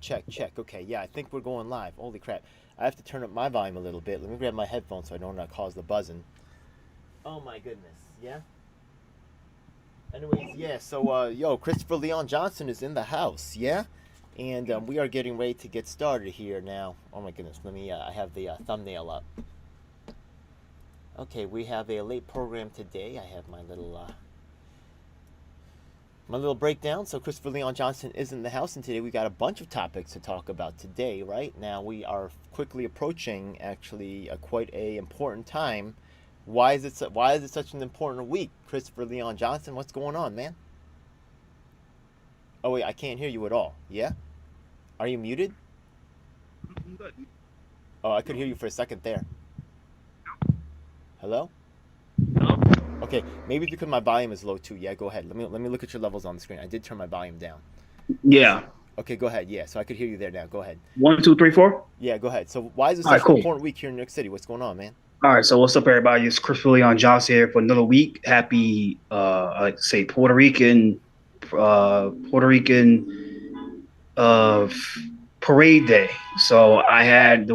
check, check. Okay, yeah, I think we're going live. Holy crap. I have to turn up my volume a little bit. Let me grab my headphones so I don't cause the buzzing. Oh my goodness. Yeah? Anyways, yeah, so, yo, Christopher Leon Johnson is in the house, yeah? And we are getting ready to get started here now. Oh my goodness, I have the thumbnail up. Okay, we have a late program today. I have my little breakdown. So Christopher Leon Johnson is in the house, and today we got a bunch of topics to talk about today. Right now, we are quickly approaching actually quite a important time. Why is it such an important week, Christopher Leon Johnson? What's going on, man? Oh wait, I can't hear you at all. Yeah, are you muted? I'm good. Oh, I could hear you for a second there. Hello? Hello? Okay, maybe because my volume is low too. Yeah, go ahead. Let me look at your levels on the screen. I did turn my volume down. Yeah. Okay, go ahead. Yeah, so I could hear you there now. Go ahead. 1, 2, 3, 4. Yeah, go ahead. So why is it All right, such an cool. important week here in New York City? What's going on, man? All right, so what's up, everybody? It's Chris Leon Johnson here for another week. Happy, I like to say Puerto Rican uh, parade day. So I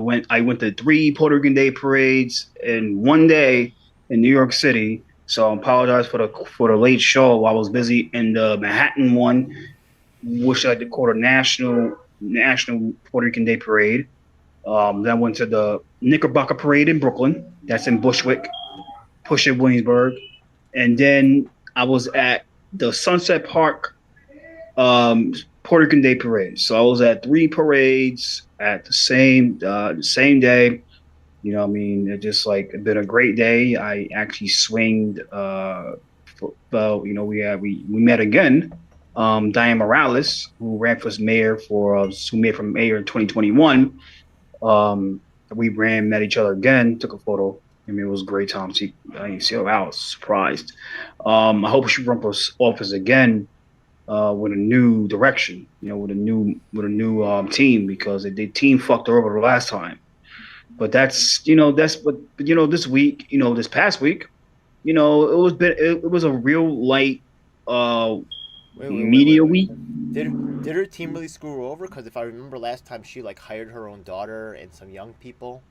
went to 3 Puerto Rican Day parades in one day in New York City. So I apologize for the late show. I was busy in the Manhattan one, which I like to call the National Puerto Rican Day Parade. Then I went to the Knickerbocker Parade in Brooklyn. That's in Bushwick, Williamsburg. And then I was at the Sunset Park Puerto Rican Day Parade. So I was at 3 parades at the same day. You know what I mean? It just like been a great day. I actually swinged. We met again. Diane Morales, who ran for mayor in 2021. We met each other again, took a photo. I mean, it was a great time. I was surprised. I hope she runs for office again with a new direction. With a new team, because the team fucked her over the last time. But this week, this past week, it was a real light media week. Did her team really screw her over? Because if I remember last time, she like hired her own daughter and some young people.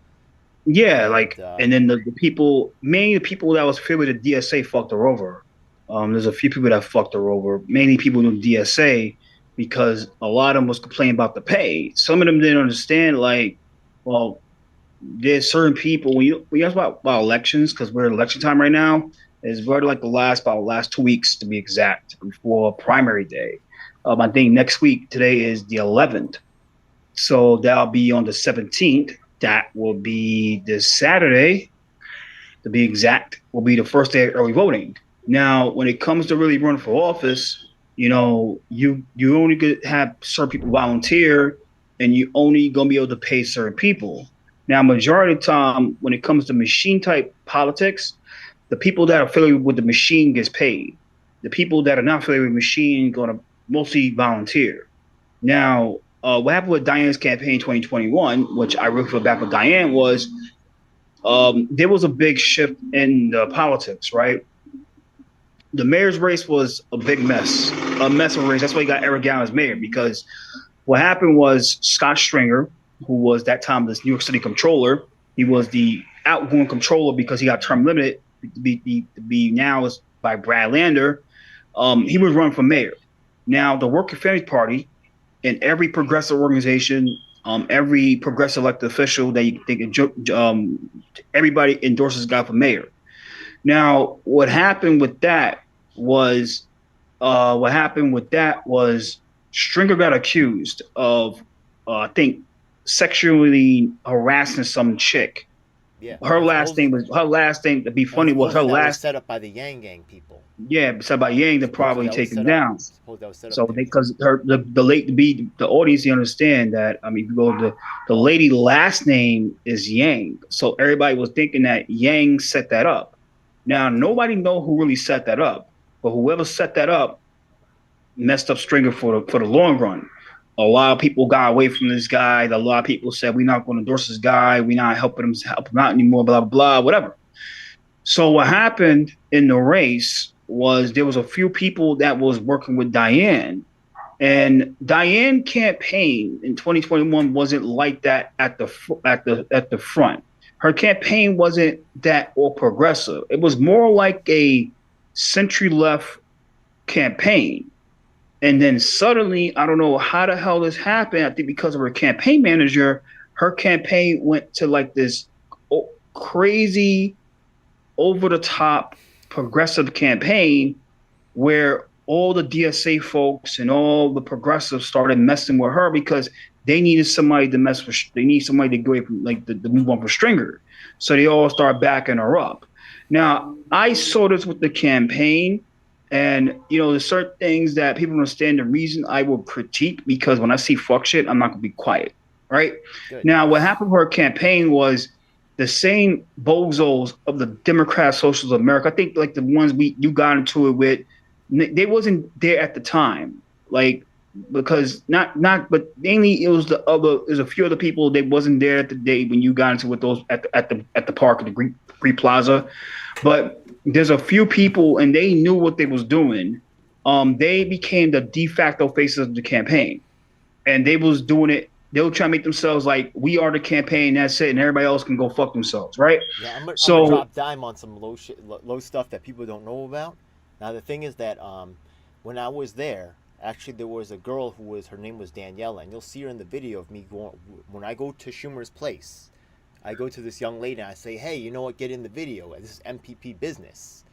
Yeah, and then the people, mainly the people that was affiliated with the DSA fucked her over. There's a few people that fucked her over, mainly people in the DSA, because a lot of them was complaining about the pay. Some of them didn't understand, well, there's certain people when you ask about elections, because we're in election time right now, is very like the last 2 weeks to be exact before primary day. I think next week, today is the 11th, so that'll be on the 17th. That will be this Saturday, to be exact, will be the first day of early voting. Now, when it comes to really running for office, you only could have certain people volunteer, and you only gonna be able to pay certain people. Now, majority of the time, when it comes to machine type politics, the people that are affiliated with the machine gets paid. The people that are not affiliated with the machine gonna mostly volunteer. Now, what happened with Diane's campaign in 2021, which I really feel bad for Diane, was there was a big shift in the politics, right? The mayor's race was a big mess, of a race. That's why he got Eric Gallen as mayor, because what happened was Scott Stringer, who was that time this New York City comptroller, he was the outgoing comptroller because he got term limited to be now is by Brad Lander. He was running for mayor. Now, the Working Families Party and every progressive organization, every progressive elected official everybody endorses this guy for mayor. Now, what happened with that was Stringer got accused of, I think, sexually harassing some chick. Yeah. Her last name, to be funny, was her last. Was set up by the Yang Gang people. Yeah, set by Yang to probably take him down. So because the audience, you understand that. I mean, if you go to the lady last name is Yang, so everybody was thinking that Yang set that up. Now, nobody know who really set that up, but whoever set that up messed up Stringer for the long run. A lot of people got away from this guy. A lot of people said, we're not going to endorse this guy. We're not help him out anymore, blah, blah, blah, whatever. So what happened in the race was there was a few people that was working with Diane And Diane campaign in 2021 wasn't like that at the front. Her campaign wasn't that all progressive. It was more like a century left campaign. And then suddenly, I don't know how the hell this happened. I think because of her campaign manager, her campaign went to like this crazy, over the top progressive campaign where all the DSA folks and all the progressives started messing with her because they needed somebody to mess with. They need somebody to go like the move on for Stringer, so they all start backing her up. Now I saw this with the campaign, and there's certain things that people understand. The reason I will critique because when I see fuck shit, I'm not gonna be quiet. Right. Good. Now, what happened with her campaign was the same bozos of the Democrat Socialists of America. I think like the ones you got into it with, they wasn't there at the time, like because but mainly it was there's a few other people that wasn't there at the day when you got into with those at the park at the Greek Plaza, but there's a few people and they knew what they was doing. They became the de facto faces of the campaign, and they was doing it. They were trying to make themselves like we are the campaign. That's it, and everybody else can go fuck themselves, right? Yeah, I'm gonna drop dime on some low stuff that people don't know about. Now the thing is that when I was there, actually there was a girl her name was Daniela, and you'll see her in the video of me going when I go to Schumer's place. I go to this young lady and I say, hey, you know what? Get in the video. This is MPP business.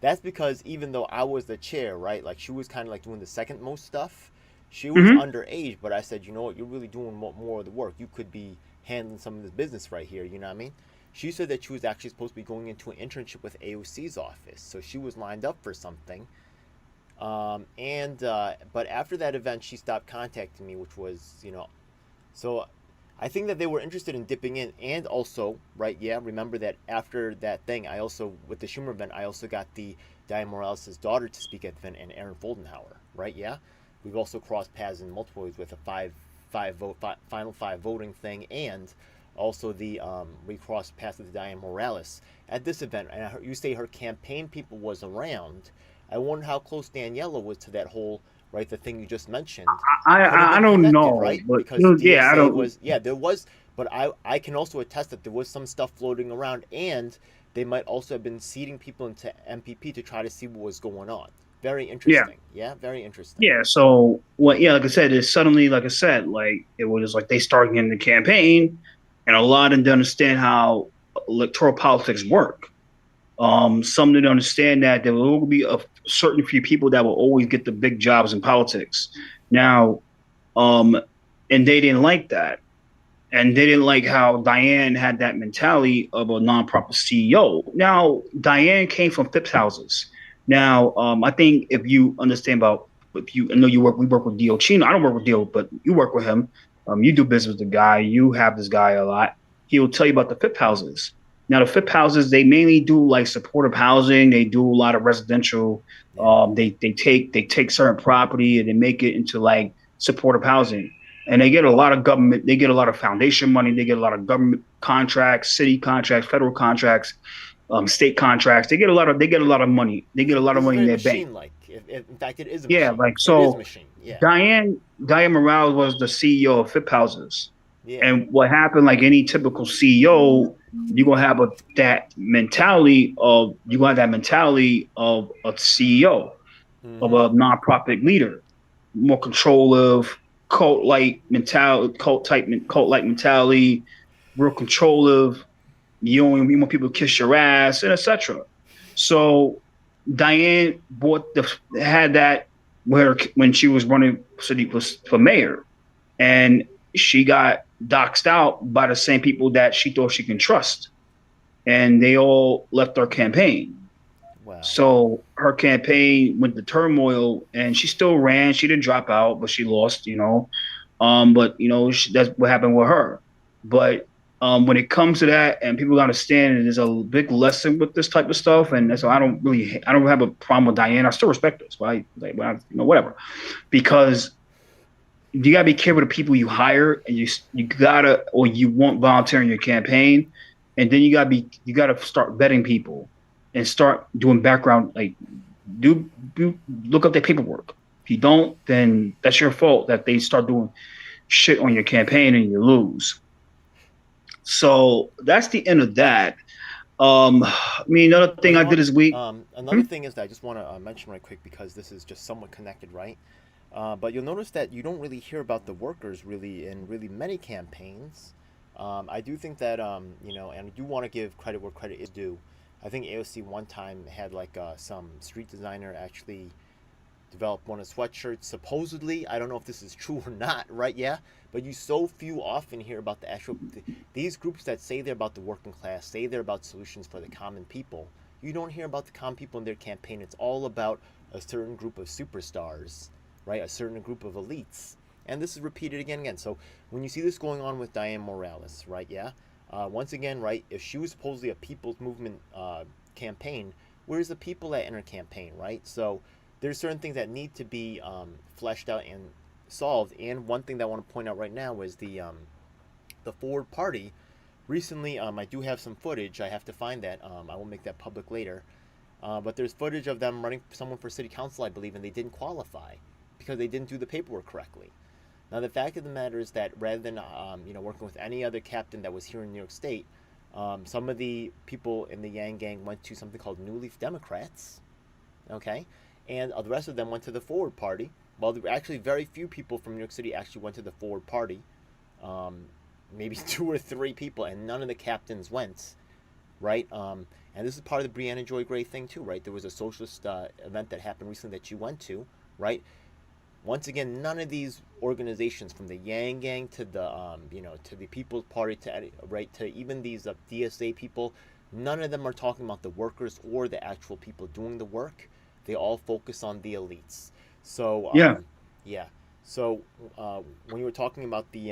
That's because even though I was the chair, right? Like she was kind of like doing the second most stuff. She was underage, but I said, you know what? You're really doing more of the work. You could be handling some of this business right here. You know what I mean? She said that she was actually supposed to be going into an internship with AOC's office, so she was lined up for something. But after that event, she stopped contacting me, which was, so I think that they were interested in dipping in, and also, right? Yeah, remember that after that thing, I also with the Schumer event, I also got the Diane Morales' daughter to speak at the event, and Aaron Foldenhauer, right? Yeah, we've also crossed paths in multiple ways with a final five voting thing, and also the we crossed paths with Diane Morales at this event. And you say her campaign people was around. I wonder how close Daniela was to that whole the thing you just mentioned. I don't know, right? But because DSA I don't. There was, but I can also attest that there was some stuff floating around, and they might also have been seeding people into MPP to try to see what was going on. Very interesting. Yeah, very interesting. Yeah. So like I said, it's suddenly, like I said, like it was like they started in the campaign, and a lot didn't understand how electoral politics work. Some didn't understand that there will be a certain few people that will always get the big jobs in politics. Now, and they didn't like that. And they didn't like how Diane had that mentality of a nonprofit CEO. Now, Diane came from Phipps houses. Now, I think if you understand I know we work with Dio Chino. I don't work with Dio, but you work with him. You do business with the guy. You have this guy a lot. He will tell you about the Phipps houses. Now, the Phipps houses, they mainly do like supportive housing. They do a lot of residential. They take certain property and they make it into like supportive housing. And they get a lot of government. They get a lot of foundation money. They get a lot of government contracts, city contracts, federal contracts, state contracts. They get a lot of money. They get a lot of money in their bank. In fact, it is a machine. Yeah, like so. It is a machine. Yeah. Diane Morales was the CEO of Phipps houses. Yeah. And what happened, like any typical CEO, you're gonna have that mentality of a CEO, of a nonprofit leader, more controlling, cult-like mentality, real controlling. You want people to kiss your ass, and etc. So Diane had that when she was running for mayor, and she got doxed out by the same people that she thought she can trust, and they all left her campaign. Wow. So her campaign went to turmoil, and she still ran. She didn't drop out, but she lost. But that's what happened with her. But when it comes to that, and people understand, there's a big lesson with this type of stuff, and so I don't have a problem with Diane. I still respect her, so whatever, because you gotta be careful with the people you hire, and you won't volunteer in your campaign, and then you gotta start vetting people and start doing background, like do look up their paperwork. If you don't, then that's your fault that they start doing shit on your campaign and you lose. So that's the end of that. I mean, another Well, thing you I know did what? this week. Another thing is that I just want to mention right quick because this is just somewhat connected, right? But you'll notice that you don't really hear about the workers really in really many campaigns. I do think that and I do want to give credit where credit is due. I think AOC one time had like some street designer actually developed one of sweatshirts. Supposedly, I don't know if this is true or not, right? Yeah, but you so few often hear about the actual these groups that say they're about the working class, say they're about solutions for the common people. You don't hear about the common people in their campaign. It's all about a certain group of superstars, right? A certain group of elites. And this is repeated again and again. So when you see this going on with Diane Morales, right? Yeah. Once again, right? If she was supposedly a people's movement campaign, where's the people at in her campaign, right? So there's certain things that need to be fleshed out and solved. And one thing that I want to point out right now is the Forward Party. Recently, I do have some footage. I have to find that. I will make that public later. But there's footage of them running someone for city council, I believe, and they didn't qualify because they didn't do the paperwork correctly. Now, the fact of the matter is that rather than working with any other captain that was here in New York State, some of the people in the Yang Gang went to something called New Leaf Democrats, okay, and the rest of them went to the Forward Party. Well, there were actually very few people from New York City actually went to the Forward Party. Maybe two or three people, and none of the captains went, right? And this is part of the Brianna Joy Gray thing too, right? There was a socialist event that happened recently that you went to, right? Once again, none of these organizations, from the Yang Gang to the to the People's Party to even these DSA people, none of them are talking about the workers or the actual people doing the work. They all focus on the elites. So Yeah. yeah. So when you were talking about you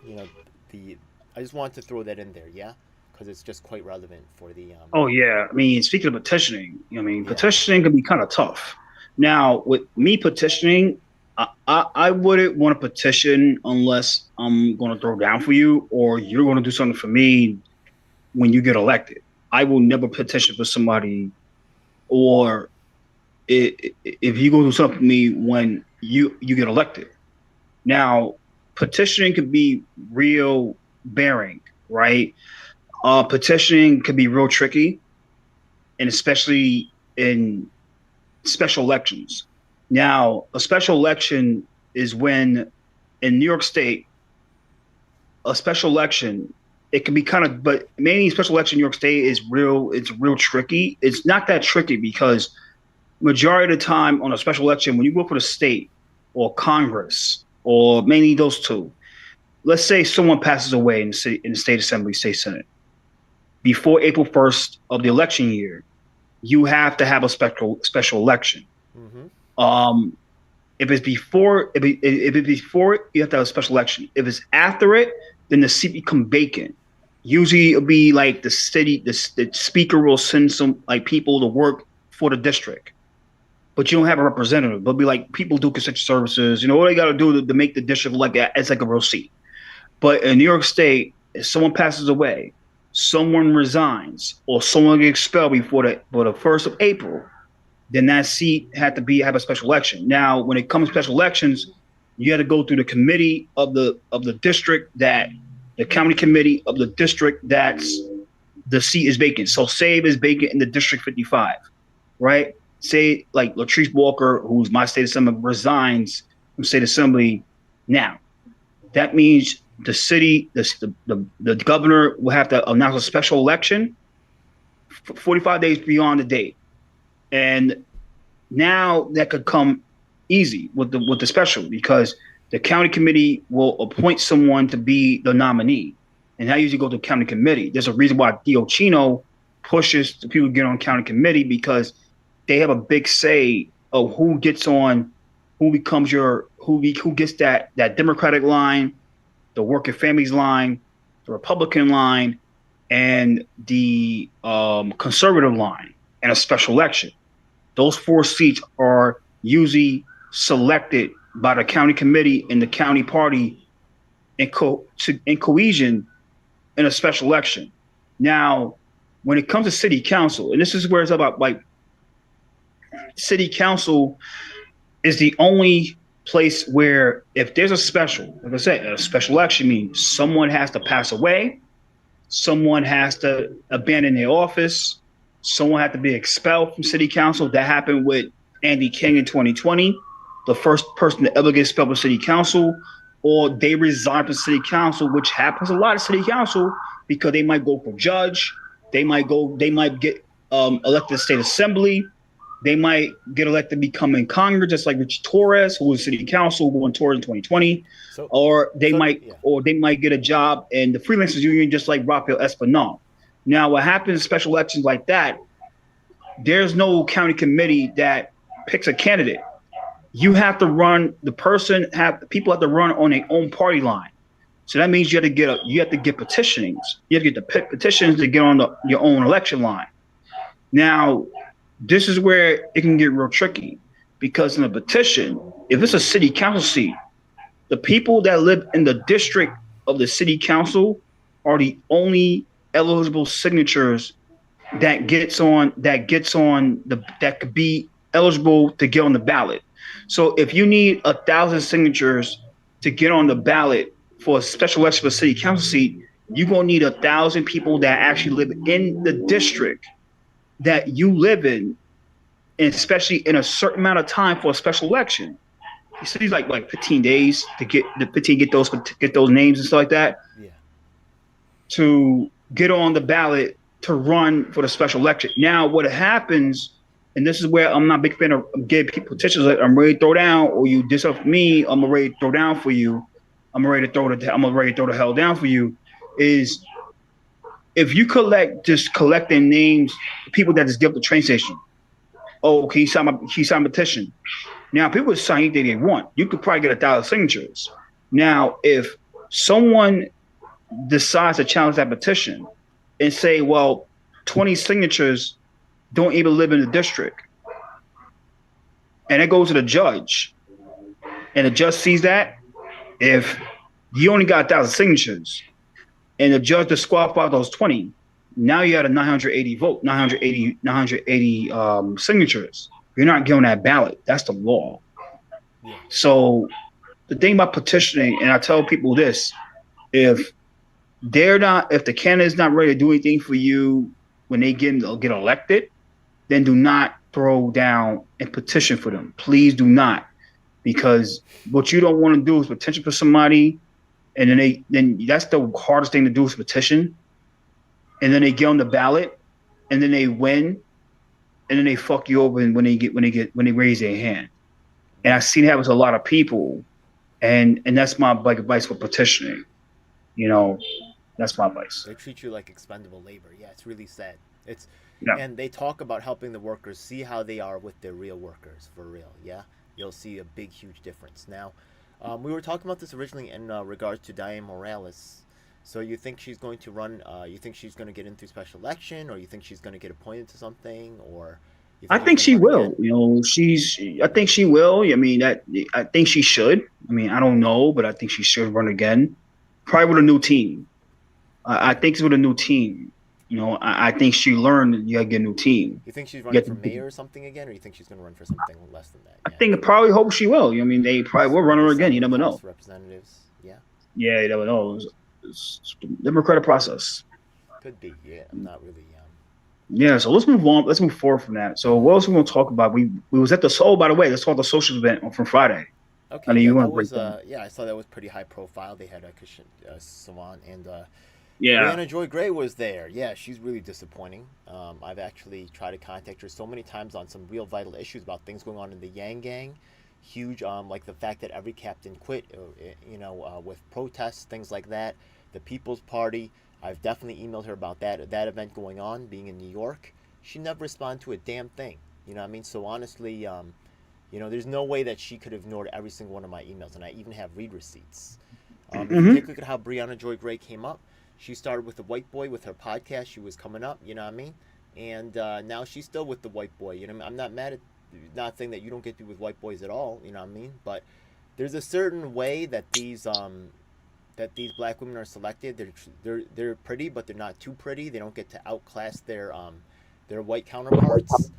know, the I just wanted to throw that in there, yeah, because it's just quite relevant for the Oh yeah. I mean, speaking of petitioning, I mean, yeah. petitioning can be kind of tough. Now, with me petitioning, I wouldn't want to petition unless I'm going to throw down for you or you're going to do something for me when you get elected. I will never petition for somebody or if you go do something for me when you get elected. Now, petitioning could be real bearing, right? Petitioning could be real tricky, and especially in special elections. Now, a special election is when in New York State, a special election, it can be kind of, but mainly special election in New York State is real, it's real tricky. It's not that tricky because majority of the time on a special election, when you go for the state or Congress or mainly those two, let's say someone passes away in the city, in the state assembly, state senate, before April 1st of the election year, you have to have a special election. Mm-hmm. Um, if it's before, if it's before, you have to have a special election. If it's after it, then the seat become vacant. Usually, it'll be like the speaker will send some like people to work for the district, but you don't have a representative. They'll be like people do constituent services. You know what they got to do to make the district like that. It's like a real seat. But in New York State, if someone passes away, someone resigns, or someone gets expelled before the 1st of April, then that seat had to have a special election. Now, when it comes to special elections, you had to go through the committee of the district that the county committee of the district that's the seat is vacant. So say it is vacant in the District 55, right? Say like Latrice Walker, who's my state assembly, resigns from state assembly now. That means the city, the governor will have to announce a special election 45 days beyond the date. And now that could come easy with the special because the county committee will appoint someone to be the nominee. And that usually goes to the county committee. There's a reason why Chino pushes the people to get on county committee because they have a big say of who gets on, who becomes who gets that Democratic line, the working families line, the Republican line, and the conservative line, and a special election. Those 4 seats are usually selected by the county committee and the county party in cohesion in a special election. Now, when it comes to city council, and this is where it's about like city council is the only place where if there's a special, like I said, a special election means someone has to pass away, someone has to abandon their office, someone had to be expelled from city council. That happened with Andy King in 2020, the first person to ever get expelled from city council, or they resign from city council, which happens a lot of city council because they might go for judge, they might get elected to state assembly, they might get elected to become in Congress, just like Richie Torres, who was city council going Torres in 2020, So, or they might yeah. get a job in the freelancers union, just like Rafael Espinal. Now, what happens in special elections like that? There's no county committee that picks a candidate. You have to run. People have to run on their own party line. So that means you have to get petitionings. You have to get the petitions to get on your own election line. Now, this is where it can get real tricky because in a petition, if it's a city council seat, the people that live in the district of the city council are the only eligible signatures that could be eligible to get on the ballot. So if you need 1,000 signatures to get on the ballot for a special election for a city council seat, you're gonna need 1,000 people that actually live in the district that you live in, and especially in a certain amount of time for a special election. You see, like 15 days to get those names and stuff like that. Yeah. To get on the ballot to run for the special election. Now, what happens, and this is where I'm not a big fan of giving people petitions like I'm ready to throw down, or you diss up me, I'm ready to throw down for you. I'm ready to throw the hell down for you. Is if you collecting names, people that just give up the train station. Oh, can you sign a petition? Now, people sign anything they want. You could probably get 1,000 signatures. Now, if someone decides to challenge that petition and say, well, 20 signatures don't even live in the district, and it goes to the judge, and the judge sees that, if you only got 1,000 signatures, and the judge disqualified those 20, now you had a 980 signatures. You're not getting that ballot. That's the law. Yeah. So the thing about petitioning, and I tell people this, if the candidate's not ready to do anything for you when they get elected, then do not throw down and petition for them. Please do not, because what you don't want to do is petition for somebody, and then that's the hardest thing to do is petition, and then they get on the ballot, and then they win, and then they fuck you over when they raise their hand. And I've seen it happen to a lot of people, and that's my advice for petitioning. That's my advice. They treat you like expendable labor. Yeah, it's really sad. Yeah. And they talk about helping the workers see how they are with their real workers, for real. Yeah, you'll see a big, huge difference. Now, we were talking about this originally in regards to Diane Morales. So you think she's going to run? You think she's going to get into special election, or you think she's going to get appointed to something, or? I think she will. I think she will. I think she should. I don't know, but I think she should run again. Probably with a new team. I think it's with a new team. I think she learned that you got to get a new team. You think she's running for mayor or something again, or you think she's going to run for something less than that? Yeah. I think probably hope she will. They probably will run her again. You never know. Representatives, yeah. Yeah, you never know. It's the democratic process. Could be, yeah. I'm not really. Yeah, so let's move on. Let's move forward from that. So what else are we going to talk about? We was at by the way, let's talk about the social event from Friday. Okay, I saw that was pretty high profile. They had Savant and Brianna Joy Gray was there. Yeah, she's really disappointing. I've actually tried to contact her so many times on some real vital issues about things going on in the Yang Gang. Huge, like the fact that every captain quit, with protests, things like that. The People's Party. I've definitely emailed her about that event going on, being in New York. She never responded to a damn thing. You know what I mean? So honestly, there's no way that she could have ignored every single one of my emails, and I even have read receipts. If you take a look at how Brianna Joy Gray came up, she started with the White Boy with her podcast. She was coming up, you know what I mean? And now she's still with the White Boy. I'm not mad at, not saying that you don't get to be with white boys at all, you know what I mean? But there's a certain way that these black women are selected. They're pretty, but they're not too pretty. They don't get to outclass their white counterparts.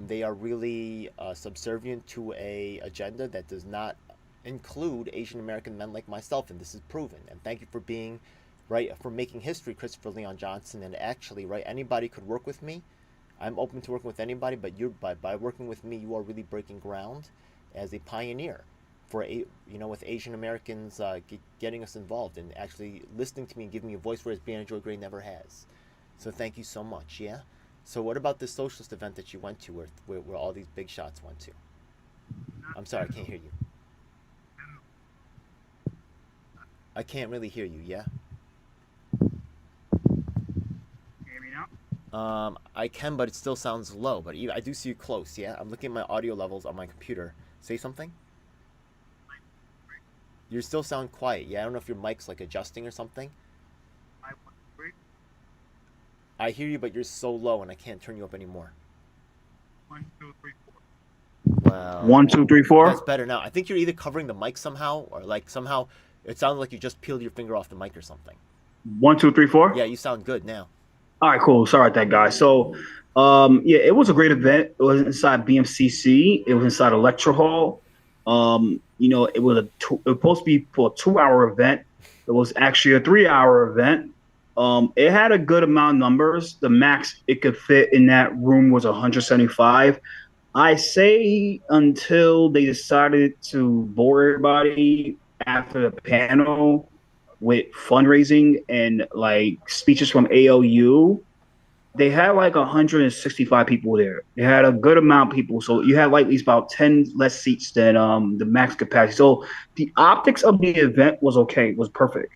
They are really subservient to a agenda that does not include Asian American men like myself, and this is proven. And thank you for being right, for making history, Christopher Leon Johnson. And actually, right, anybody could work with me. I'm open to working with anybody, but you're by working with me, you are really breaking ground as a pioneer for with Asian Americans getting us involved and actually listening to me and giving me a voice, whereas Brianna Joy Gray never has. So thank you so much. Yeah. So what about this socialist event that you went to, where all these big shots went to? I'm sorry, I can't hear you. I can't really hear you. Yeah. Hear me now? I can, but it still sounds low. But I do see you close. Yeah. I'm looking at my audio levels on my computer. Say something. You still sound quiet. Yeah. I don't know if your mic's like adjusting or something. I hear you, but you're so low, and I can't turn you up anymore. 1, 2, 3, 4. Well, 1, 2, 3, 4. That's better now. I think you're either covering the mic somehow, or like somehow it sounded like you just peeled your finger off the mic or something. 1, 2, 3, 4. Yeah, you sound good now. All right, cool. Sorry about that, guys. So, yeah, it was a great event. It was inside BMCC. It was inside a lecture hall. It was it was supposed to be for a 2-hour event. It was actually a 3-hour event. It had a good amount of numbers. The max it could fit in that room was 175. I say until they decided to bore everybody after the panel with fundraising and like speeches from ALU, they had like 165 people there. They had a good amount of people. So you had like at least about 10 less seats than the max capacity. So the optics of the event was okay, was perfect.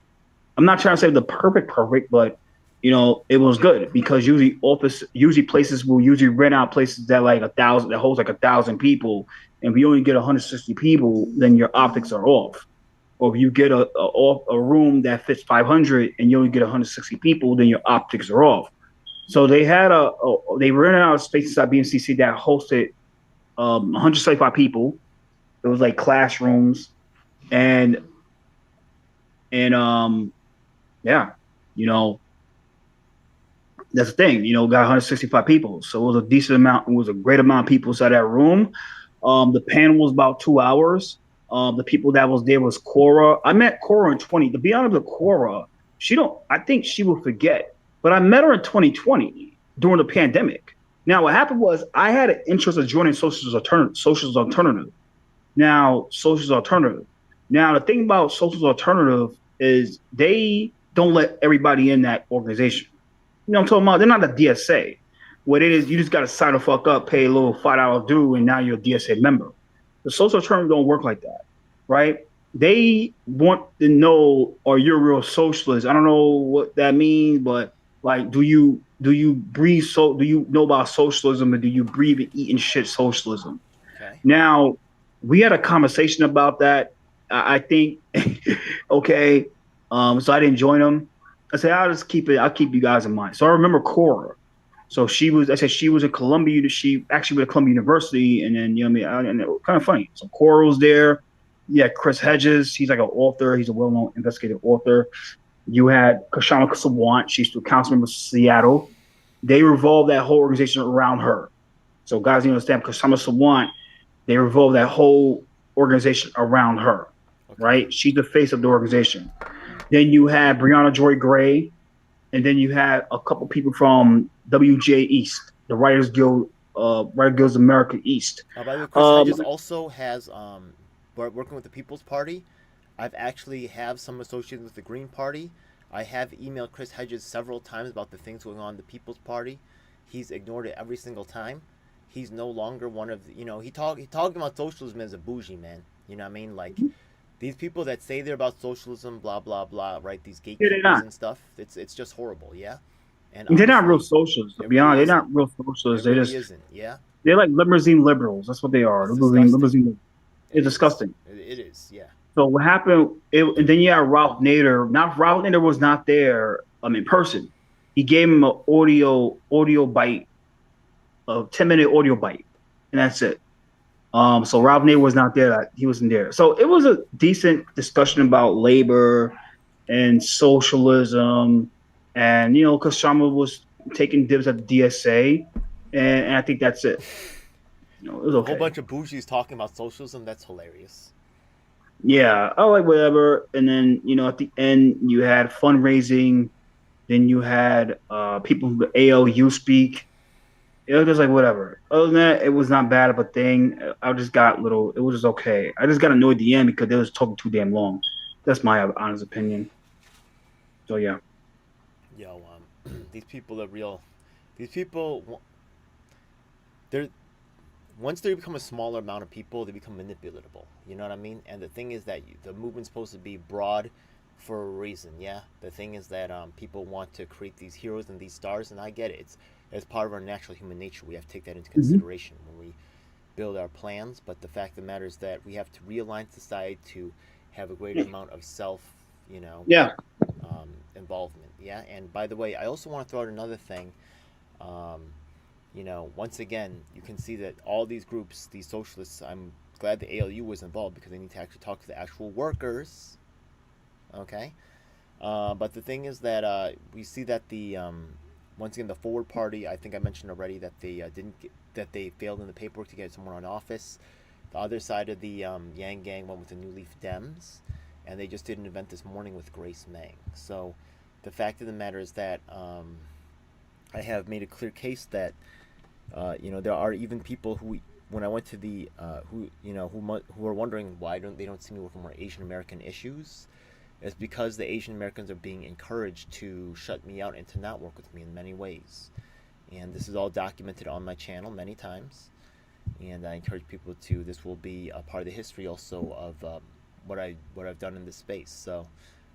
I'm not trying to say the perfect, but it was good because usually places will usually rent out places that like 1,000 that holds like 1,000 people, and if you only get 160 people, then your optics are off. Or if you get a room that fits 500 and you only get 160 people, then your optics are off. So they had they rented out a space inside BMCC that hosted 175 people. It was like classrooms, and yeah, that's the thing, got 165 people. So it was a decent amount. It was a great amount of people inside that room. The panel was about 2 hours. The people that was there was Cora. I met Cora in 20. To be honest with Cora, I think she will forget, but I met her in 2020 during the pandemic. Now, what happened was I had an interest of joining Socialist Alternative. Now, the thing about Socialist Alternative is they don't let everybody in that organization. I'm talking about? They're not a DSA. What it is, you just got to sign the fuck up, pay a little $5 due, and now you're a DSA member. The Social Alternative don't work like that, right? They want to know, are you a real socialist? I don't know what that means, but like, do you breathe? Do you know about socialism, or do you breathe and eat and shit socialism? Okay. Now, we had a conversation about that. I think, okay. So I didn't join them. I said, I'll keep you guys in mind. So I remember Cora. So she was at Columbia. She actually went to Columbia University, and then and it was kind of funny. So Cora was there. Yeah, Chris Hedges. He's like an author. He's a well-known investigative author. You had Kashama Sawant. She's the council member of Seattle. They revolved that whole organization around her. So guys, you understand, Kashama Sawant, they revolved that whole organization around her. Okay. Right? She's the face of the organization. Then you had Brianna Joy Gray, and then you had a couple people from WJ East, the Writers Guild, Writers Guilds America East. By the way, Chris Hedges also has working with the People's Party. I've actually have some associations with the Green Party. I have emailed Chris Hedges several times about the things going on in the People's Party. He's ignored it every single time. He's no longer one of he talked about socialism as a bougie man. You know what I mean? Like. These people that say they're about socialism, blah blah blah, right? These gatekeepers and stuff. It's just horrible, yeah. And they're not real socialists. To be honest, they're not real socialists. They just isn't, yeah. They're like limousine liberals. That's what they are. Limousine. It's disgusting. It is, yeah. So what happened? And then you had Ralph Nader. Now Ralph Nader was not there. In person. He gave him an audio bite, a 10-minute audio bite, and that's it. So Ralph Nader was not there. He wasn't there. So it was a decent discussion about labor and socialism. And, Kashama was taking dibs at the DSA. and I think that's it. It was A whole okay. bunch of bougies talking about socialism. That's hilarious. Yeah, I like whatever. And then at the end you had fundraising. Then you had people from the ALU speak. It was just like whatever. Other than that, it was not bad of a thing. I just got little. It was just okay. I just got annoyed at the end because they was talking too damn long. That's my honest opinion. So yeah. Yo, these people are real. These people, they're once they become a smaller amount of people, they become manipulatable. You know what I mean? And the thing is that the movement's supposed to be broad for a reason. Yeah. The thing is that people want to create these heroes and these stars, and I get it. It's part of our natural human nature. We have to take that into Hmm. consideration when we build our plans. But the fact of the matter is that we have to realign society to have a greater amount of self, you know, Yeah. involvement. Yeah. And by the way, I also want to throw out another thing. Um, once again, you can see that all these groups, these socialists, I'm glad the ALU was involved because they need to actually talk to the actual workers. Okay. But the thing is that we see that once again, the Forward Party, I think I mentioned already that they that they failed in the paperwork to get someone on office. The other side of the Yang Gang went with the New Leaf Dems, and they just did an event this morning with Grace Meng. So the fact of the matter is that I have made a clear case that there are even people who, when I went to the who are wondering why they don't see me working more Asian American issues. It's because the Asian Americans are being encouraged to shut me out and to not work with me in many ways. And this is all documented on my channel many times. And I encourage people to. This will be a part of the history also of what I've done in this space. So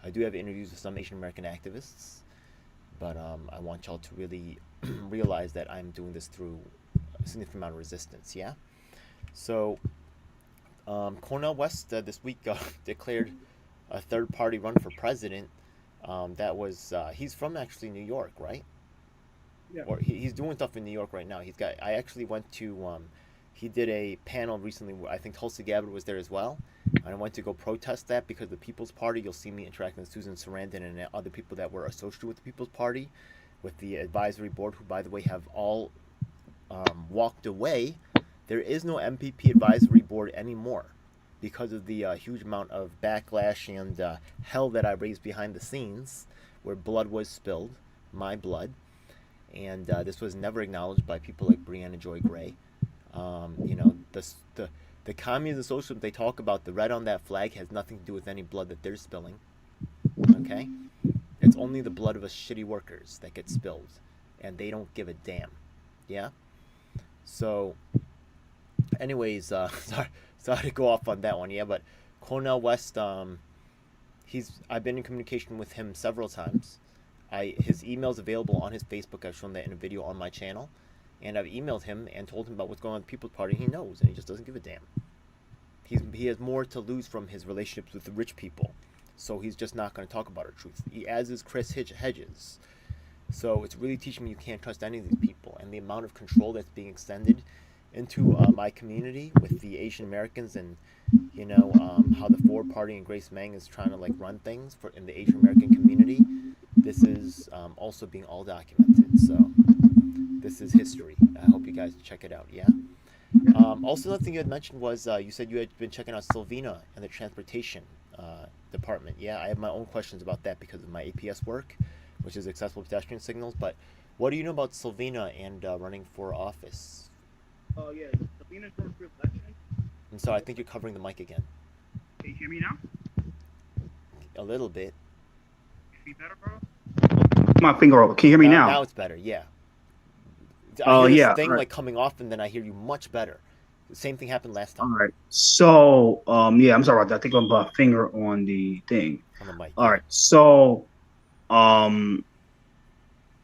I do have interviews with some Asian American activists, but I want y'all to really realize that I'm doing this through a significant amount of resistance. Yeah. So Cornel West this week declared a third party run for president. That was he's from actually New York, right? Yeah. Or he's doing stuff in New York right now. He's got. I actually went to. He did a panel recently where I think Tulsi Gabbard was there as well. And I went to go protest that because the People's Party. You'll see me interacting with Susan Sarandon and other people that were associated with the People's Party, with the advisory board, who by the way have all walked away. There is no MPP advisory board anymore because of the huge amount of backlash and hell that I raised behind the scenes, where blood was spilled, my blood, and this was never acknowledged by people like Brianna Joy Gray. The communism and socialism they talk about, the red on that flag has nothing to do with any blood that they're spilling. Okay, it's only the blood of us shitty workers that gets spilled, and they don't give a damn. Yeah. So, anyways, sorry to go off on that one. Yeah, but Cornel West, I've been in communication with him several times. His email's available on his Facebook. I've shown that in a video on my channel, and I've emailed him and told him about what's going on with the People's Party. He knows, and he just doesn't give a damn. He has more to lose from his relationships with the rich people, so he's just not going to talk about our truth. As is Chris Hedges. So it's really teaching me you can't trust any of these people, and the amount of control that's being extended into my community with the Asian Americans, and how the Forward Party and Grace Meng is trying to run things in the Asian American community. This is also being all documented. So this is history. I hope you guys check it out. Yeah. Also, another thing you had mentioned was you said you had been checking out Sylvina and the transportation department. Yeah, I have my own questions about that because of my APS work, which is accessible pedestrian signals. But what do you know about Sylvina and running for office? Oh yeah, Sylvina's running for election. I'm sorry, I think you're covering the mic again. Can you hear me now? A little bit. Can you better, bro? My finger over. Can you hear me now? Now it's better. Yeah. I Oh hear yeah. this thing Right. coming off, and then I hear you much better. The same thing happened last All time right. So yeah, I'm sorry about that. I think I'm a finger on the thing. on the mic. All Yeah. right. So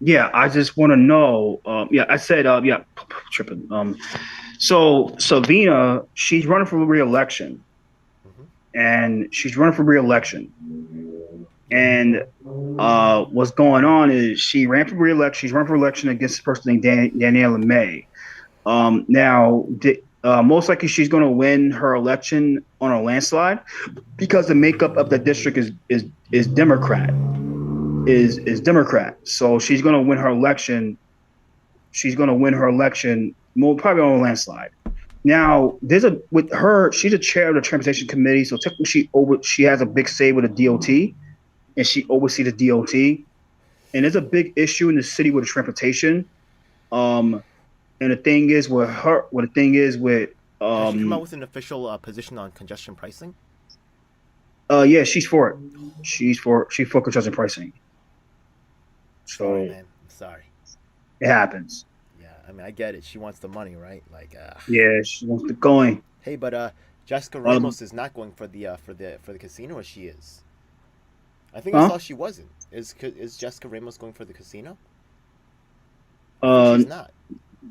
yeah, I just want to know. Yeah, I said yeah, tripping. So Savina, she's running for re-election, Hmm. and she's running for re-election. And what's going on is she ran for re-election. She's running for election against a person named Daniela May. Now, most likely she's going to win her election on a landslide because the makeup of the district is Democrat. Is Democrat. So she's going to win her election she's going to win her election, more probably on a landslide. Now, she's a chair of the transportation committee, so technically she has a big say with the DOT, and she oversees the DOT. And there's a big issue in the city with the transportation. And the thing is with her, what the thing is with Has she come out with an official position on congestion pricing? yeah, she's for it. She's for congestion pricing. Sorry, So man. I'm sorry. it happens. Yeah, I mean, I get it. She wants the money, right? Like, Yeah, she wants to going. hey, but Jessica Um, Ramos is not going for the casino, or she is. I think I huh? saw she wasn't. Is Jessica Ramos going for the casino? I think Uh, she's not.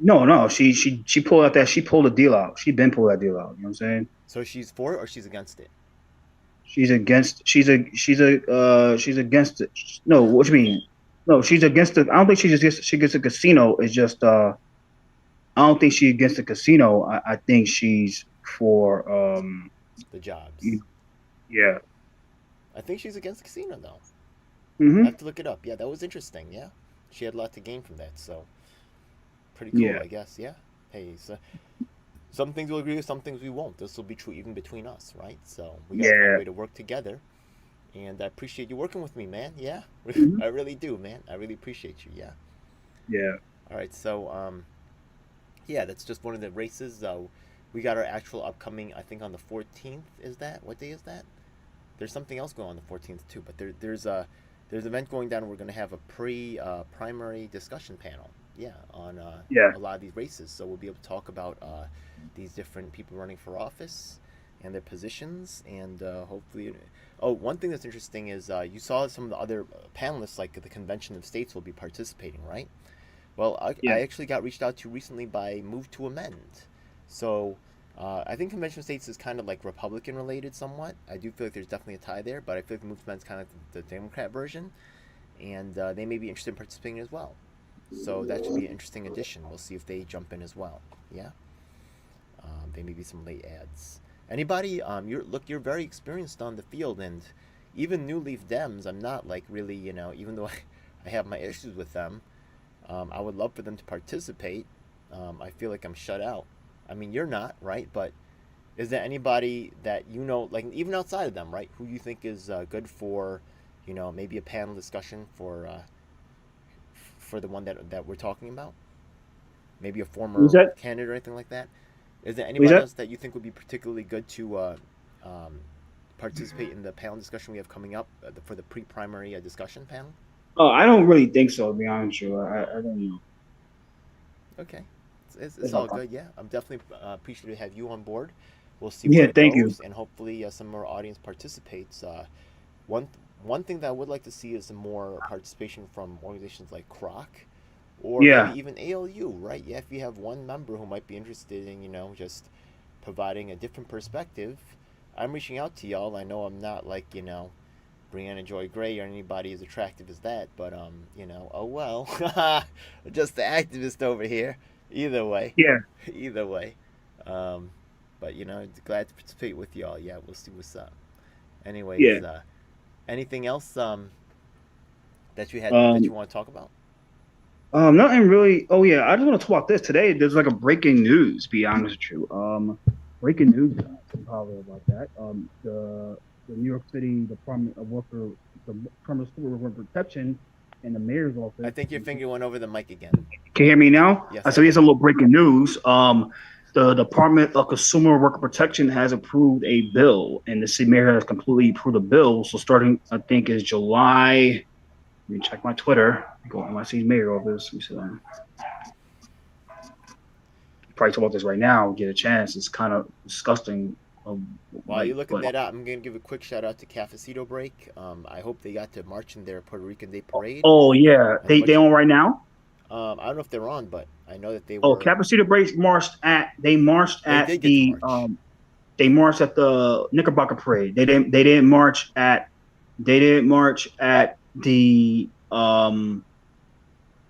no, no. She pulled out that she pulled a deal out. She been pulled that deal out. You know what I'm saying? So she's for it or she's against it? She's against. She's against it. No, what you mean? No, she's against the. I don't think she gets a casino. It's just. I don't think she's against the casino. I think she's for. The jobs. Yeah. I think she's against the casino though. I Mm-hmm. have to look it up. Yeah, that was interesting. Yeah, she had a lot to gain from that. So pretty cool, Yeah. I guess. Yeah. Hey, so some things we'll agree with, some things we won't. This will be true even between us, right? So we gotta find a Yeah. way to work together. And I appreciate you working with me, man. Yeah, Hmm. I really do, man. I really appreciate you. Yeah. Yeah. All right. So yeah, that's just one of the races. We got our actual upcoming. I think on the 14th. Is that what day is that? There's something else going on the 14th too. But there's an event going down. We're going to have a primary discussion panel. Yeah, on Yeah. a lot of these races. So we'll be able to talk about these different people running for office and their positions, and hopefully. Oh, one thing that's interesting is you saw some of the other panelists, like the convention of states, will be participating, right? Well, Yeah. I actually got reached out to recently by Move to Amend. So I think Convention of States is kind of like Republican related somewhat. I do feel like there's definitely a tie there, but I feel like Move to Amend is kind of the Democrat version, and they may be interested in participating as well. So that should be an interesting addition. We'll see if they jump in as well. Yeah, they may be some late ads. Anybody? You're very experienced on the field, and even New Leaf Dems. I'm not like really, even though I have my issues with them. I would love for them to participate. I feel like I'm shut out. I mean, you're not, right? But is there anybody that like even outside of them, right, who you think is good for, maybe a panel discussion for the one that we're talking about? Maybe a Who's former that? candidate or anything like that. Is there Who's anybody that? else that you think would be particularly good to participate in the panel discussion we have coming up for the pre-primary discussion panel? Oh, I don't really think so. To be honest with you, I don't know. Okay. It's That's my all point. good. Yeah, I'm definitely appreciative to have you on board. We'll see where Yeah. it Thank you. goes, and hopefully some more audience participates. One one thing that I would like to see is some more participation from organizations like Croc, or maybe Yeah. even ALU. Right? Yeah, if you have one member who might be interested in just providing a different perspective, I'm reaching out to y'all. I know I'm not like Brianna Joy Gray or anybody as attractive as that, but oh well, just the activist over here. Either way, Yeah. either way, um, but glad to participate with y'all. Yeah, we'll see what's up. Yeah. Anyways, anything else that Um. you want to talk about? Nothing really. Oh yeah, I just want to talk about this today. There's like a breaking news. Be honest with you. Breaking news. Probably about that. The New York City Department of Worker, the Department of Worker Protection, and the mayor's I office. think your finger went over the mic again. Can you hear me now? Yes, I So here's a can. little breaking news. The Department of Consumer Worker Protection has approved a bill, and the city mayor has completely approved the bill. So starting, I think, is July. Let me check my Twitter. Go to NYC's mayor office. We said, probably talk about this right now. Get a chance. It's kind of disgusting. While you're looking that up, I'm gonna give a quick shout out to Cafecito Break. I hope they got to march in their Puerto Rican Day Parade, oh yeah, and a they bunch of on right now. I don't know if they're on, but I know that they Oh, were. Capacita Brace marched at. They marched They at did get to the. march. They marched at the Knickerbocker Parade. They didn't. They didn't march at. They didn't march at the.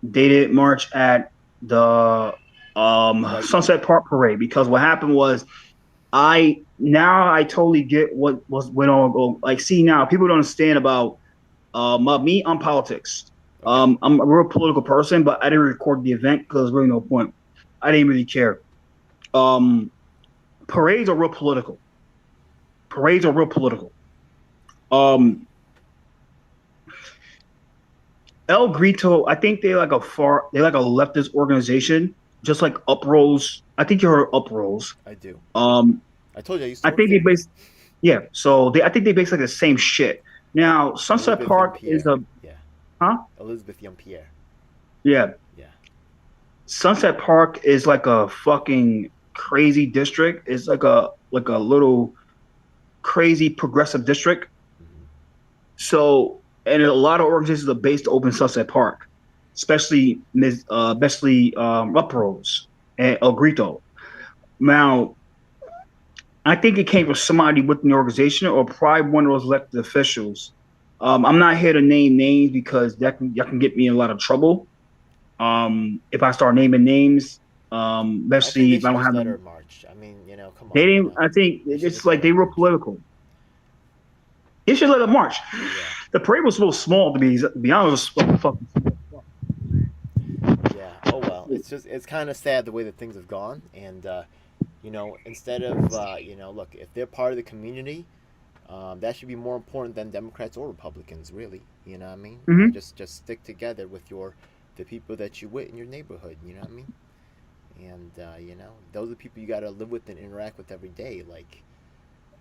They didn't march at the Right. Sunset Park Parade because what happened was I totally get what went on. Like, see now people don't understand about me on politics. Okay. I'm a real political person, but I didn't record the event because there's really no point. I didn't really care. Um, parades are real political. Parades are real political. Um, El Grito, I think they're like a leftist organization, just like Uprose. I think you heard of Uprose. I do. Um, I told you I used to I work think they there. base yeah. So I think they base like the same shit. Now Sunset Elizabeth Young Park is Pierre. a Yeah. huh? Elizabeth Young Pierre. Yeah. Yeah. Sunset Park is like a fucking crazy district. It's like a little crazy progressive district. Hmm. So, and a lot of organizations are based to open Sunset Park, especially Uprose and El Grito. Now, I think it came from somebody within the organization or probably one of those elected officials. I'm not here to name names because that can get me in a lot of trouble. If I start naming names, I think especially they if I should don't just have let her them, march. I mean, come they on, didn't. I think They should it's just let like her they were march. political. They should let them march. Yeah. The parade was so small to be honest. It was fucking Yeah. Oh well. It's kind of sad the way that things have gone, and instead of look, if they're part of the community, that should be more important than Democrats or Republicans, really. You know what I mean? hmm Just stick together with the people that you with in your neighborhood. You know what I mean? And those are the people you got to live with and interact with every day. Like,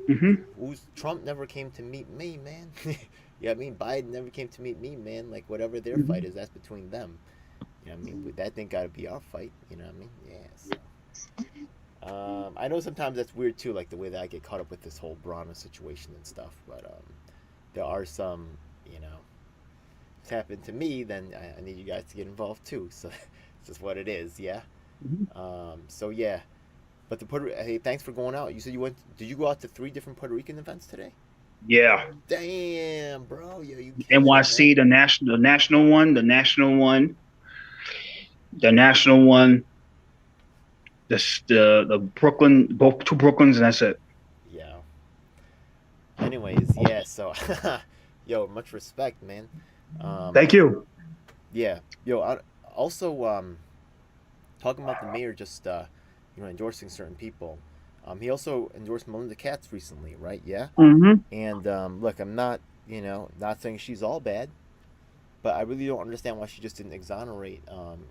hmm who's Trump never came to meet me, man. You know what I mean? Biden never came to meet me, man. Like, whatever their fight hmm is, that's between them. You know what I mean? That ain't got to be our fight. You know what I mean? Yeah. So. I know sometimes that's weird too, like the way that I get caught up with this whole Brahma situation and stuff. But there are some, you know, it's happened to me, then I need you guys to get involved too. So it's just what it is, yeah. So yeah, but hey, thanks for going out. You said you went. Did you go out to 3 different Puerto Rican events today? Yeah. Damn, bro, yo, you killing it, NYC, man. the national one, the Brooklyn, both two Brooklyns, and that's it. Yeah. Anyways, yeah. So, yo, much respect, man. Um, Thank you. yeah, yo. Also, talking about the mayor just endorsing certain people. He also endorsed Melinda Katz recently, right? Yeah. hmm And look, I'm not not saying she's all bad, but I really don't understand why she just didn't exonerate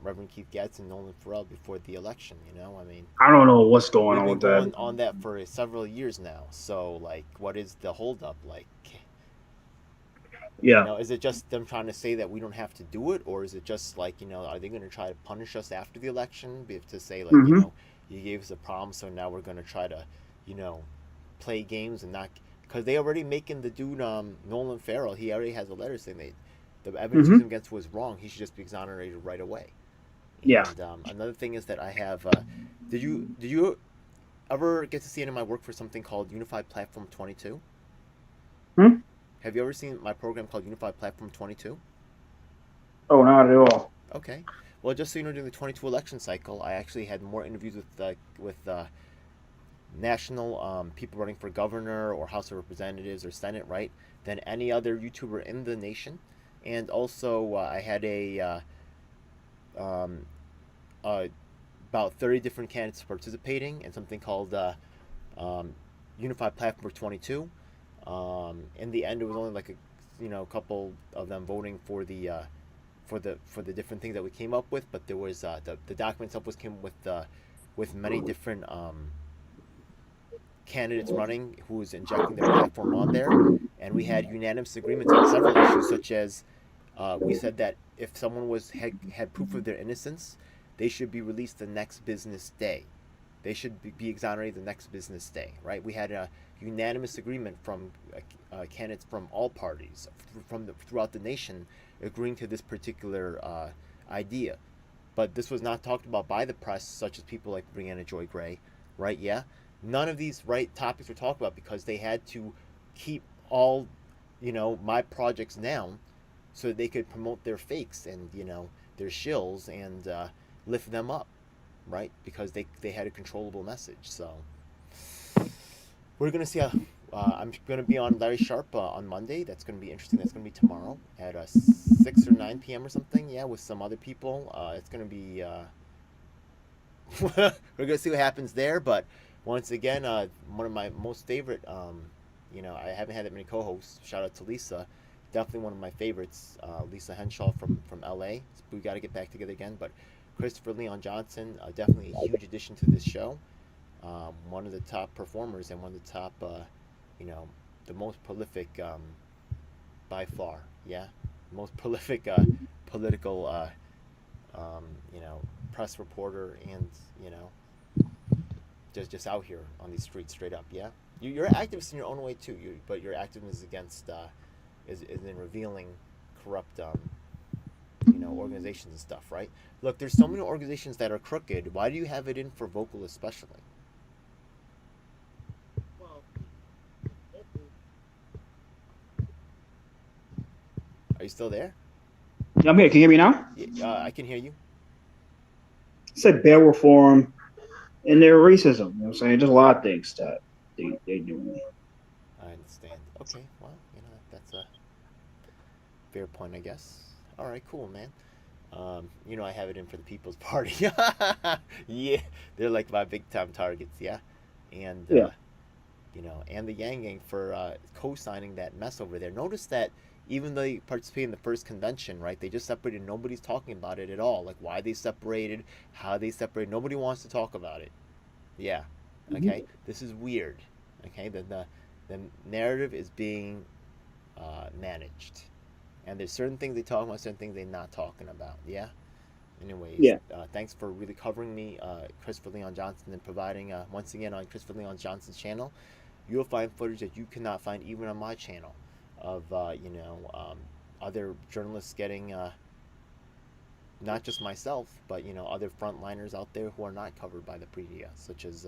Reverend Keith Gatz and Nolan Farrell before the election. I mean, I don't know what's going we've on been with that. going on that for several years now. So like, what is the holdup? Like, Yeah. is it just them trying to say that we don't have to do it, or is it just like, are they going to try to punish us after the election? To say like, hmm you gave us a problem, so now we're going to try to, you know, play games and not, because they already making the dude Nolan Farrell. He already has a letter saying the evidence used hmm against was wrong. He should just be exonerated right away. Yeah. And another thing is that I have. Did you ever get to see any of my work for something called Unified Platform 22? Hmm? Have you ever seen my program called Unified Platform 22? Oh, not at all. Okay. Well, just so you know, during the 22 election cycle, I actually had more interviews with national people running for governor or House of Representatives or Senate, right, than any other YouTuber in the nation. And also, I had um, uh, about 30 different candidates participating in something called um, Unified Platform 22. In the end, it was only like a couple of them voting for the different things that we came up with, but there was the document itself was came with many different candidates running who was injecting their platform on there, and we had unanimous agreements on several issues, such as we said that if someone had proof of their innocence, they should be released the next business day. They should be exonerated the next business day, right? We had a unanimous agreement from candidates from all parties throughout the nation agreeing to this particular idea. But this was not talked about by the press, such as people like Brianna Joy Gray, right? Yeah, none of these right topics were talked about because they had to keep all, my projects down, so that they could promote their fakes and their shills and lift them up, right? Because they had a controllable message. So we're gonna see how I'm going to be on Larry Sharp on Monday. That's going to be interesting. That's going to be tomorrow at 6 or 9 p.m. or something. Yeah, with some other people. It's going to be. We're going to see what happens there. But once again, one of my most favorite. I haven't had that many co-hosts. Shout out to Lisa. Definitely one of my favorites. Lisa Henshaw from LA. We got to get back together again. But Christopher Leon Johnson, definitely a huge addition to this show. One of the top performers and one of the top, you know, the most prolific by far. Yeah, most prolific political, you know, press reporter and you know, just out here on these streets straight up. Yeah, you're an activist in your own way too. But your activism is against is in revealing corrupt organizations and stuff, right? Look, there's so many organizations that are crooked. Why do you have it in for Vocal especially? Are you still there? I'm here. Can you hear me now? Yeah, I can hear you. I said bail reform and their racism. You know what I'm saying? There's a lot of things that they do. I understand. Okay, well, that's a fair point, I guess. All right, cool, man. I have it in for the People's Party. Yeah, they're like my big time targets. Yeah, and Yeah. and the Yang Gang for co-signing that mess over there. Notice that even though they participated in the first convention, right? They just separated. Nobody's talking about it at all. Like why they separated, how they separated. Nobody wants to talk about it. Yeah. Okay. This is weird. Okay. The narrative is being managed, and there's certain things they talk about, certain things they're not talking about. Yeah. Anyways, Yeah. thanks for really covering me, Christopher Leon Johnson, and providing once again on Christopher Leon Johnson's channel. You'll find footage that you cannot find even on my channel of other journalists getting not just myself, but other frontliners out there who are not covered by the media, such as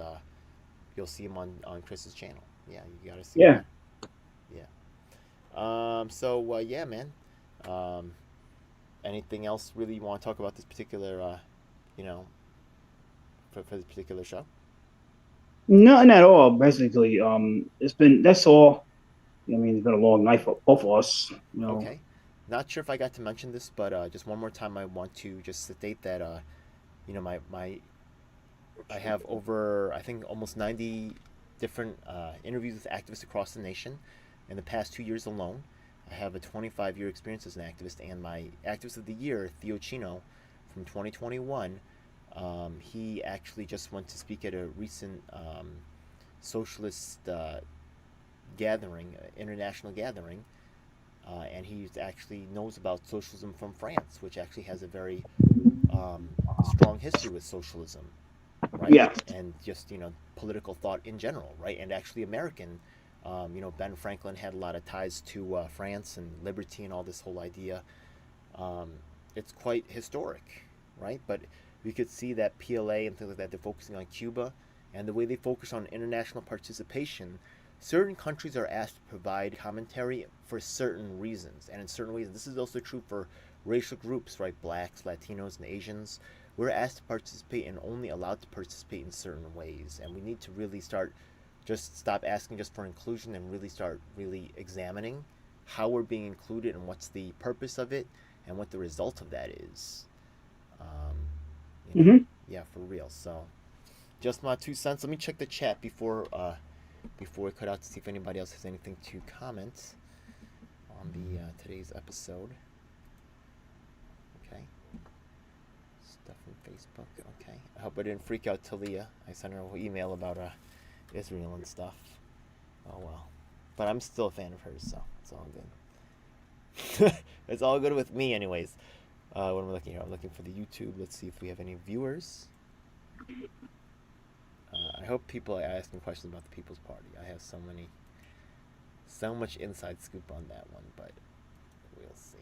you'll see them on Chris's channel. Yeah, you gotta see Yeah. that. Yeah. Yeah, man. Um, Anything else really you want to talk about this particular, you know, for this particular show? Nothing at all. Basically, that's all. I mean, it's been a long night for both of us. You know. Okay. Not sure if I got to mention this, but just one more time, I want to just state that my I have over I think almost 90 different interviews with activists across the nation in the past 2 years alone. I have a 25-year experience as an activist, and my activist of the year, Theo Chino, from 2021, he actually just went to speak at a recent socialist gathering, international gathering, and he actually knows about socialism from France, which actually has a very strong history with socialism, right? Yeah. And just political thought in general, right? And actually American. Ben Franklin had a lot of ties to France and liberty and all this whole idea. Um, it's quite historic, right? But we could see that PLA and things like that, they're focusing on Cuba, and the way they focus on international participation, certain countries are asked to provide commentary for certain reasons. And in certain reasons, this is also true for racial groups, right? Blacks, Latinos, and Asians. We're asked to participate and only allowed to participate in certain ways. And we need to really stop asking just for inclusion and really start really examining how we're being included and what's the purpose of it and what the result of that is. Um, Hmm. yeah, for real. So, just my 2 cents. Let me check the chat before we cut out to see if anybody else has anything to comment on the today's episode. Okay, stuff from Facebook. Okay, I hope I didn't freak out Talia. I sent her an email about Israel and stuff. Oh well, but I'm still a fan of hers, so it's all good. It's all good with me, anyways. What am I looking here? I'm looking for the YouTube. Let's see if we have any viewers. I hope people are asking questions about the People's Party. I have so much inside scoop on that one, but we'll see.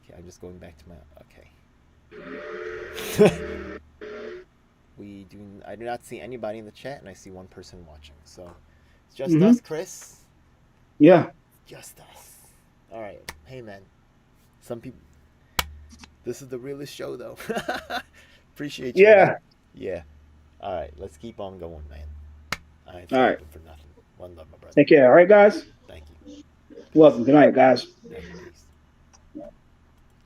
Okay, I'm just going back to my. Okay. I do not see anybody in the chat, and I see one person watching. So it's just us, Chris. Yeah. Just us. All right. Hey, man. Some people. This is the realest show, though. Appreciate you. Yeah. Man. Yeah. All right. Let's keep on going, man. I ain't All right. sleeping for nothing. One love, my brother. Take care. All right, guys. Thank you. Peace. Welcome. Good night, guys. Definitely.